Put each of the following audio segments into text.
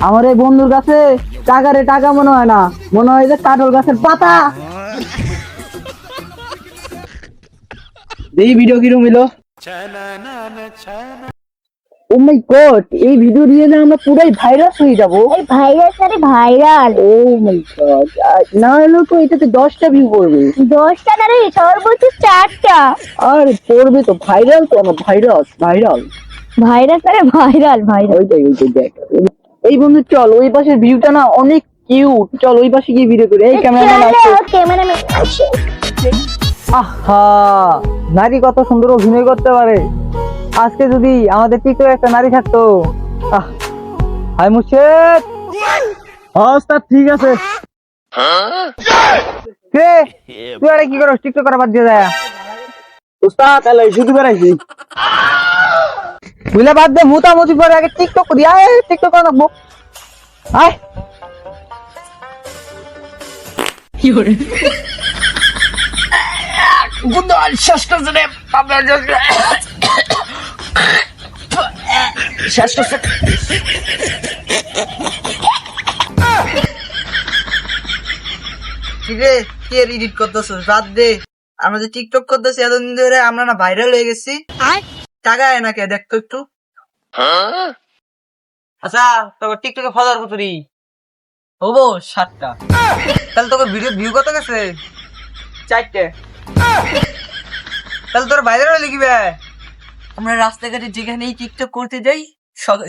আমার এই বন্ধুর কাছে টাকা রে টাকা মনে হয় না, মনে হয় যে কাঁঠাল গাছের পাতা। এই ভিডিও কিরকম হইলো? ও মাই গড, এই ভিডিও দিয়ে না আমরা পুরাই ভাইরাস হয়ে যাবো। এই ভাইরাস আরে ভাইরাল। ও মাই গড, না হলেও তো এটাতে 10টা ভিউ পড়বে। 10টা না রে, সর্বোচ্চ 4টা। আর পড়বে তো, ভাইরাল তো না, ভাইরাস ভাইরাল। ভাইরাস আরে ভাইরাল ভাইরাল। ওইটাই দেখ। এই বন্ধু চল, ওই পাশের ভিউটা না অনেক কিউট, চল ওই পাশে গিয়ে ভিডিও করি। এই ক্যামেরাম্যান আসছে। ক্যামেরাম্যান আসছে। আহা, নারী কত সুন্দর অভিনয় করতে পারে। আজকে যদি আমাদের টিকটকে একটা নারী থাকতো। হাই মুর্শেদ। ওস্তাদ ঠিক আছে। কে তুই আরে কি করছ? টিকটক করা বাদ দিয়ে যায়। উস্তাদ আলাই শুধু বেরাইছি। বুঝলে বাদ দে, মুতামুতি করে আগে টিকটক করি। আয় টিকটক করে রাখবো। আয় কি করে বন্ধু আর শ্বাস করছে রে, আপনার শ্বাস করছে। কিরে কে এডিট করতেছ? বাদ দে, আমরা যে টিকটক করতেছি এতদিন ধরে, আমরা না ভাইরাল হয়ে গেছি। টাকা আয় না কে দেখতো একটু। আচ্ছা তোকে টিকটকে ফলোয়ার কত রি? হবো 7টা। তাহলে তোকে ভিডিও ভিউ কত গেছে? 4টে। তাহলে তোর ভাইরাল হলে কি ভাই? আমরা রাস্তাঘাটে যেখানেই টিকটক করতে যাই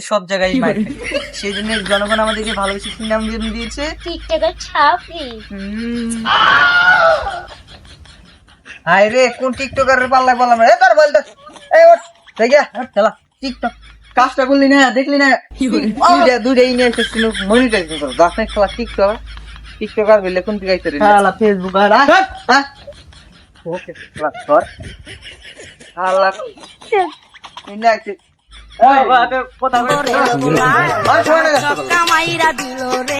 সব জায়গায় মার খাই। সেই জন্য জনগণ আমাদেরকে ভালোবেসে কি নাম দিয়েছে? টিকটকের ছাপড়ি। হায় রে, কোন টিকটকারের পাল্লায় বললাম রে, তোর বলতে এই ওঠ ঠিক আছে চলা। টিকটক কাজটা করলি না, দেখলি না দুইটা নিয়ে এসেছিল মনিটাইজ করো। দশটা খেলা টিকটকার বললে কোন দিকে আইতে রে? ফেসবুক আর হ্যাঁ ওকে কর আল্লাহ ইন্ডা আছে। কথা